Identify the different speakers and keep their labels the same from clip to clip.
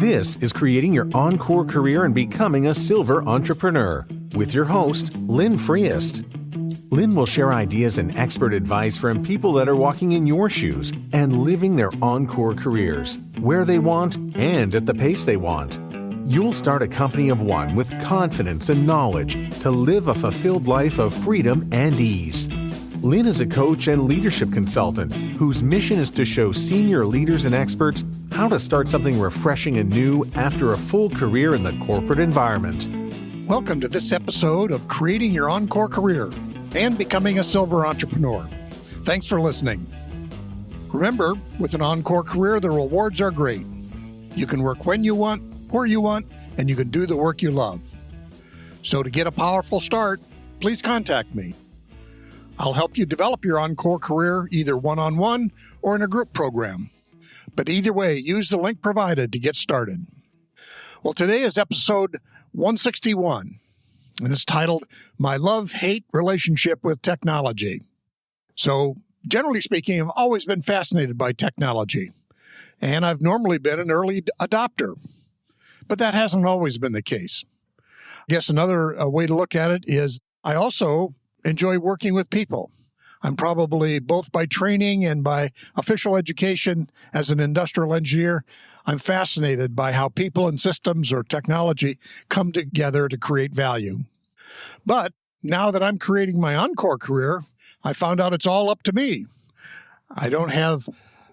Speaker 1: This is Creating Your Encore Career and Becoming a Silver Entrepreneur with your host, Lynn Freest. Lynn will share ideas and expert advice from people that are walking in your shoes and living their encore careers, where they want and at the pace they want. You'll start a company of one with confidence and knowledge to live a fulfilled life of freedom and ease. Lynn is a coach and leadership consultant whose mission is to show senior leaders and experts how to start something refreshing and new after a full career in the corporate environment.
Speaker 2: Welcome to this episode of Creating Your Encore Career and Becoming a Silver Entrepreneur. Thanks for listening. Remember, with an Encore Career, the rewards are great. You can work when you want, where you want, and you can do the work you love. So to get a powerful start, please contact me. I'll help you develop your Encore Career either one-on-one or in a group program. But either way, use the link provided to get started. Well, today is episode 161, and it's titled, My Love-Hate Relationship with Technology. So, generally speaking, I've always been fascinated by technology, and I've normally been an early adopter. But that hasn't always been the case. I guess another way to look at it is I also enjoy working with people. I'm probably, both by training and by official education as an industrial engineer, I'm fascinated by how people and systems or technology come together to create value. But now that I'm creating my Encore Career, I found out it's all up to me. I don't have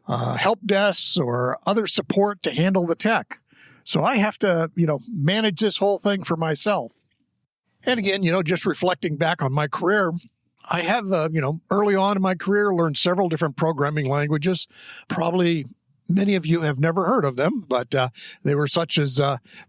Speaker 2: help desks or other support to handle the tech. So I have to, manage this whole thing for myself. And again, just reflecting back on my career, I have, early on in my career, learned several different programming languages. Probably many of you have never heard of them, but they were such as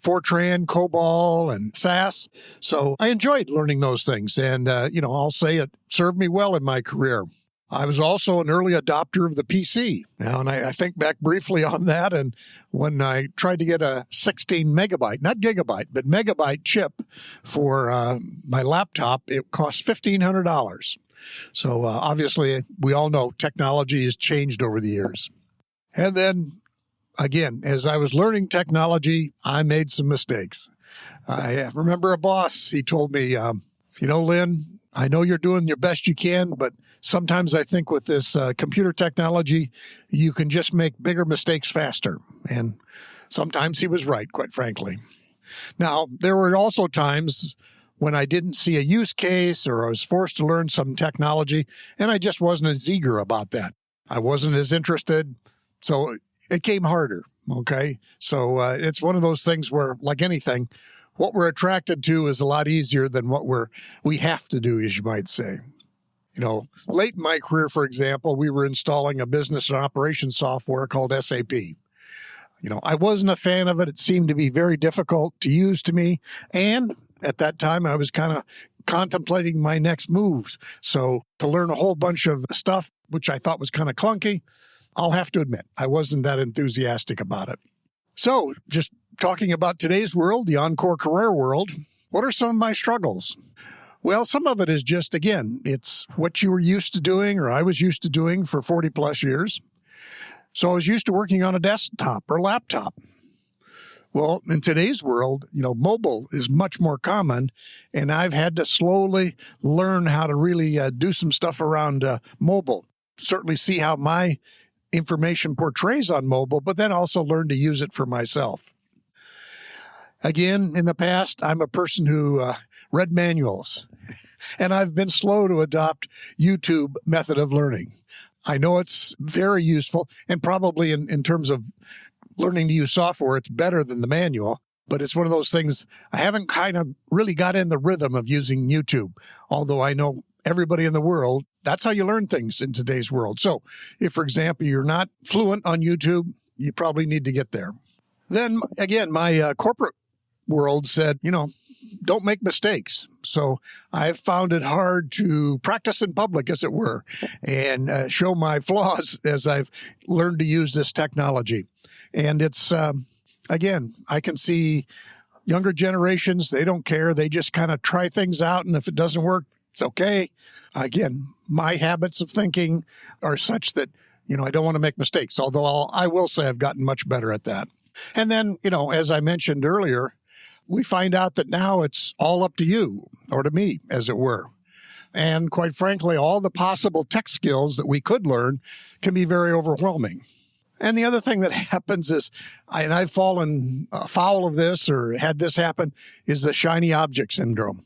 Speaker 2: Fortran, COBOL, and SAS. So I enjoyed learning those things. And, I'll say it served me well in my career. I was also an early adopter of the PC. Now, and I think back briefly on that, and when I tried to get a 16 megabyte, not gigabyte, but megabyte chip for my laptop, it cost $1,500. So obviously, we all know technology has changed over the years. And then, again, as I was learning technology, I made some mistakes. I remember a boss, he told me, Lynn, I know you're doing your best you can, but sometimes I think with this computer technology, you can just make bigger mistakes faster. And sometimes he was right, quite frankly. Now, there were also times when I didn't see a use case or I was forced to learn some technology, and I just wasn't as eager about that. I wasn't as interested, so it came harder, okay? So it's one of those things where, like anything, what we're attracted to is a lot easier than what we have to do, as you might say. Late in my career, for example, we were installing a business and operations software called SAP. I wasn't a fan of it. It seemed to be very difficult to use to me. And at that time, I was kind of contemplating my next moves. So to learn a whole bunch of stuff, which I thought was kind of clunky, I'll have to admit, I wasn't that enthusiastic about it. So just talking about today's world, the Encore Career world, what are some of my struggles? Well, some of it is just, again, it's what you were used to doing or I was used to doing for 40 plus years. So I was used to working on a desktop or laptop. Well, in today's world, mobile is much more common, and I've had to slowly learn how to really do some stuff around mobile. Certainly see how my information portrays on mobile, but then also learn to use it for myself. Again, in the past, I'm a person who read manuals, and I've been slow to adopt YouTube method of learning. I know it's very useful, and probably in terms of learning to use software, it's better than the manual, but it's one of those things I haven't kind of really got in the rhythm of using YouTube, although I know everybody in the world, that's how you learn things in today's world. So if, for example, you're not fluent on YouTube, you probably need to get there. Then, again, my corporate world said, don't make mistakes. So I've found it hard to practice in public, as it were, and show my flaws as I've learned to use this technology. And it's, again, I can see younger generations, they don't care. They just kind of try things out. And if it doesn't work, it's okay. Again, my habits of thinking are such that, I don't want to make mistakes, although I will say I've gotten much better at that. And then, as I mentioned earlier, we find out that now it's all up to you, or to me, as it were. And quite frankly, all the possible tech skills that we could learn can be very overwhelming. And the other thing that happens is, I've fallen foul of this or had this happen, is the shiny object syndrome.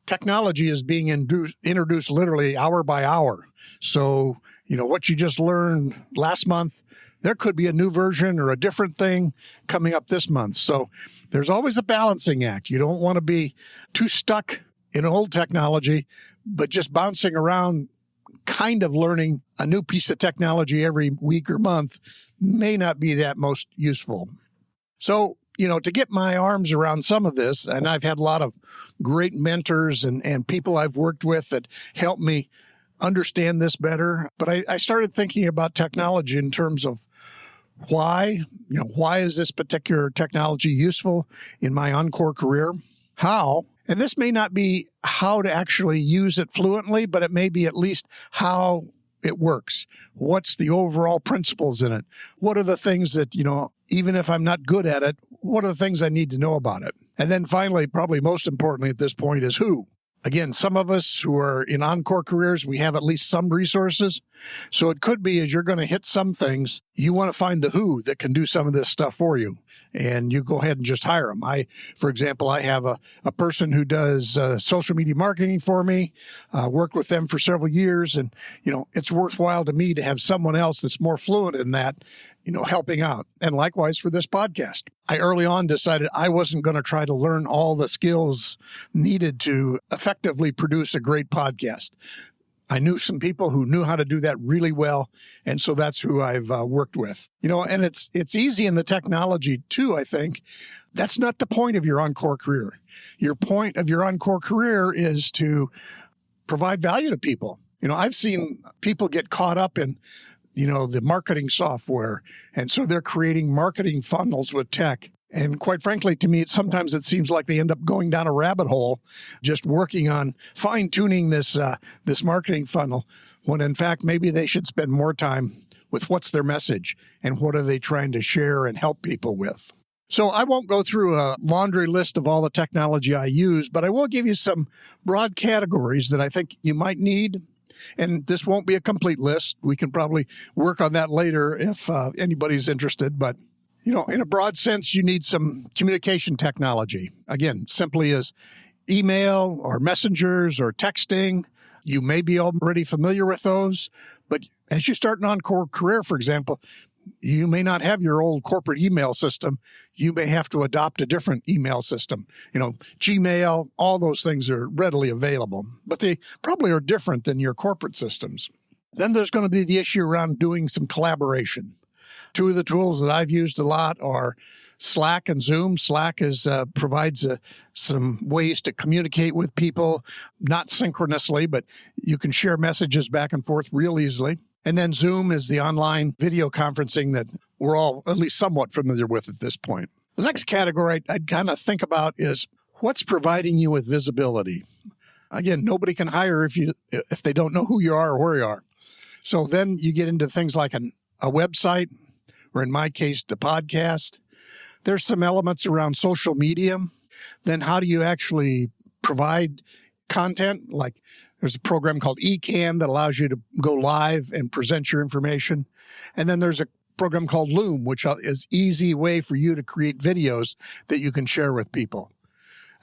Speaker 2: Technology is being introduced literally hour by hour. So, what you just learned last month, there could be a new version or a different thing coming up this month. So there's always a balancing act. You don't want to be too stuck in old technology, but just bouncing around, kind of learning a new piece of technology every week or month may not be that most useful. So, to get my arms around some of this, and I've had a lot of great mentors and people I've worked with that help me understand this better. But I started thinking about technology in terms of why is this particular technology useful in my Encore career? How? And this may not be how to actually use it fluently, but it may be at least how it works. What's the overall principles in it? What are the things that, even if I'm not good at it, what are the things I need to know about it? And then finally, probably most importantly at this point, is who. Again, some of us who are in Encore careers, we have at least some resources. So it could be as you're going to hit some things, you want to find the who that can do some of this stuff for you. And you go ahead and just hire them. For example, I have a person who does social media marketing for me, worked with them for several years. And, it's worthwhile to me to have someone else that's more fluent in that, helping out. And likewise for this podcast. I early on decided I wasn't going to try to learn all the skills needed to effectively produce a great podcast. I knew some people who knew how to do that really well, and so that's who I've worked with. And it's easy in the technology too, I think. That's not the point of your Encore career. Your point of your Encore career is to provide value to people. I've seen people get caught up in the marketing software. And so they're creating marketing funnels with tech. And quite frankly, to me, sometimes it seems like they end up going down a rabbit hole, just working on fine-tuning this marketing funnel, when in fact, maybe they should spend more time with what's their message and what are they trying to share and help people with. So I won't go through a laundry list of all the technology I use, but I will give you some broad categories that I think you might need. And this won't be a complete list. We can probably work on that later if anybody's interested. But, in a broad sense, you need some communication technology. Again, simply as email or messengers or texting. You may be already familiar with those. But as you start an Encore career, for example, you may not have your old corporate email system. You may have to adopt a different email system. Gmail, all those things are readily available, but they probably are different than your corporate systems. Then there's going to be the issue around doing some collaboration. Two of the tools that I've used a lot are Slack and Zoom. Slack provides some ways to communicate with people, not synchronously, but you can share messages back and forth real easily. And then Zoom is the online video conferencing that we're all at least somewhat familiar with at this point. The next category I'd kind of think about is what's providing you with visibility. Again, nobody can hire if they don't know who you are or where you are. So then you get into things like a website, or in my case, the podcast. There's some elements around social media. Then how do you actually provide content? Like there's a program called Ecamm that allows you to go live and present your information. And then there's a program called Loom, which is easy way for you to create videos that you can share with people.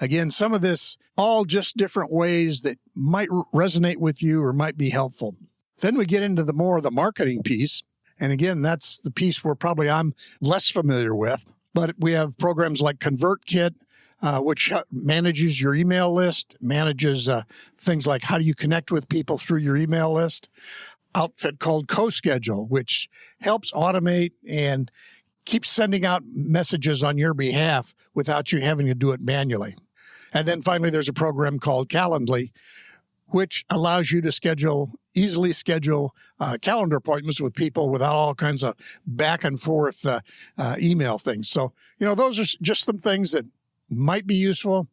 Speaker 2: Again, some of this, all just different ways that might resonate with you or might be helpful. Then we get into the marketing piece. And again, that's the piece where probably I'm less familiar with. But we have programs like ConvertKit, which manages your email list, manages things like how do you connect with people through your email list. Outfit called CoSchedule, which helps automate and keeps sending out messages on your behalf without you having to do it manually. And then finally, there's a program called Calendly, which allows you to easily schedule calendar appointments with people without all kinds of back and forth email things. So, those are just some things that might be useful,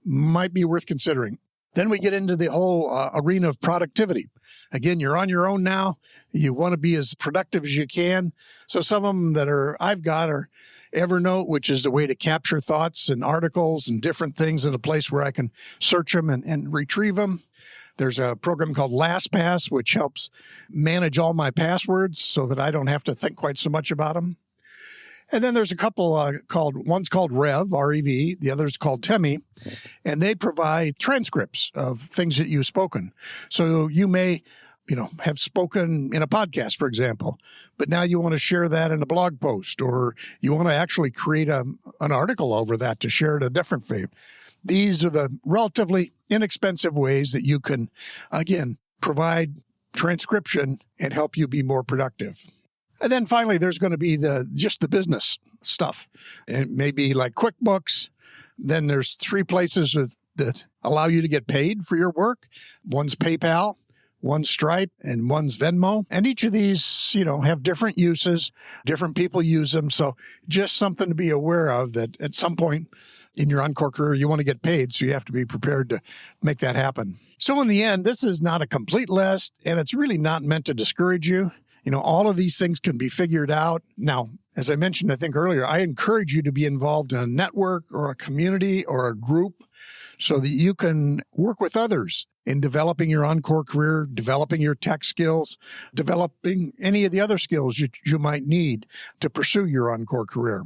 Speaker 2: might be worth considering. Then we get into the whole arena of productivity. Again, you're on your own now. You want to be as productive as you can. So some of them that I've got are Evernote, which is a way to capture thoughts and articles and different things in a place where I can search them and retrieve them. There's a program called LastPass, which helps manage all my passwords so that I don't have to think quite so much about them. And then there's a couple one's called Rev, R-E-V, the other's called Temi, and they provide transcripts of things that you've spoken. So you may, have spoken in a podcast, for example, but now you want to share that in a blog post, or you want to actually create an article over that to share it a different feed. These are the relatively inexpensive ways that you can, again, provide transcription and help you be more productive. And then finally, there's going to be just the business stuff. It may be like QuickBooks. Then there's 3 places that allow you to get paid for your work. One's PayPal, one's Stripe, and one's Venmo. And each of these, have different uses. Different people use them. So just something to be aware of that at some point in your Encore career, you want to get paid. So you have to be prepared to make that happen. So in the end, this is not a complete list, and it's really not meant to discourage you. All of these things can be figured out. Now, as I mentioned, I think earlier, I encourage you to be involved in a network or a community or a group so that you can work with others in developing your Encore career, developing your tech skills, developing any of the other skills you might need to pursue your Encore career.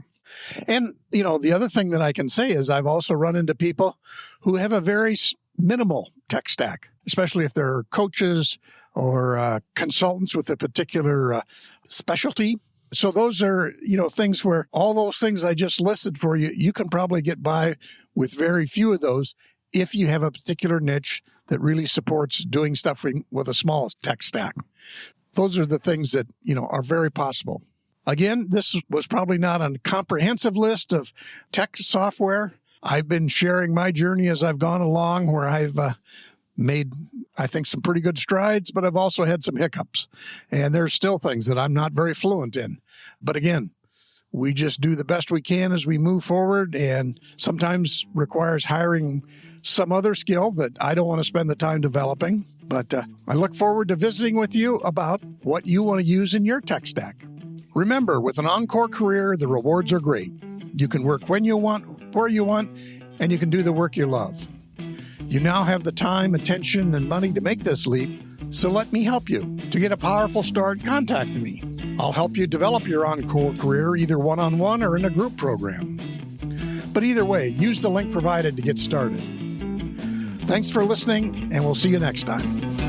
Speaker 2: And, the other thing that I can say is I've also run into people who have a very minimal tech stack, especially if they're coaches or consultants with a particular specialty. So those are, things where all those things I just listed for you, you can probably get by with very few of those if you have a particular niche that really supports doing stuff with a small tech stack. Those are the things that, are very possible. Again, this was probably not a comprehensive list of tech software. I've been sharing my journey as I've gone along, where I've made, I think, some pretty good strides, but I've also had some hiccups. And there's still things that I'm not very fluent in. But again, we just do the best we can as we move forward, and sometimes requires hiring some other skill that I don't want to spend the time developing. But I look forward to visiting with you about what you want to use in your tech stack. Remember, with an Encore career, the rewards are great. You can work when you want, where you want, and you can do the work you love. You now have the time, attention, and money to make this leap, so let me help you. To get a powerful start, contact me. I'll help you develop your Encore career either one-on-one or in a group program. But either way, use the link provided to get started. Thanks for listening, and we'll see you next time.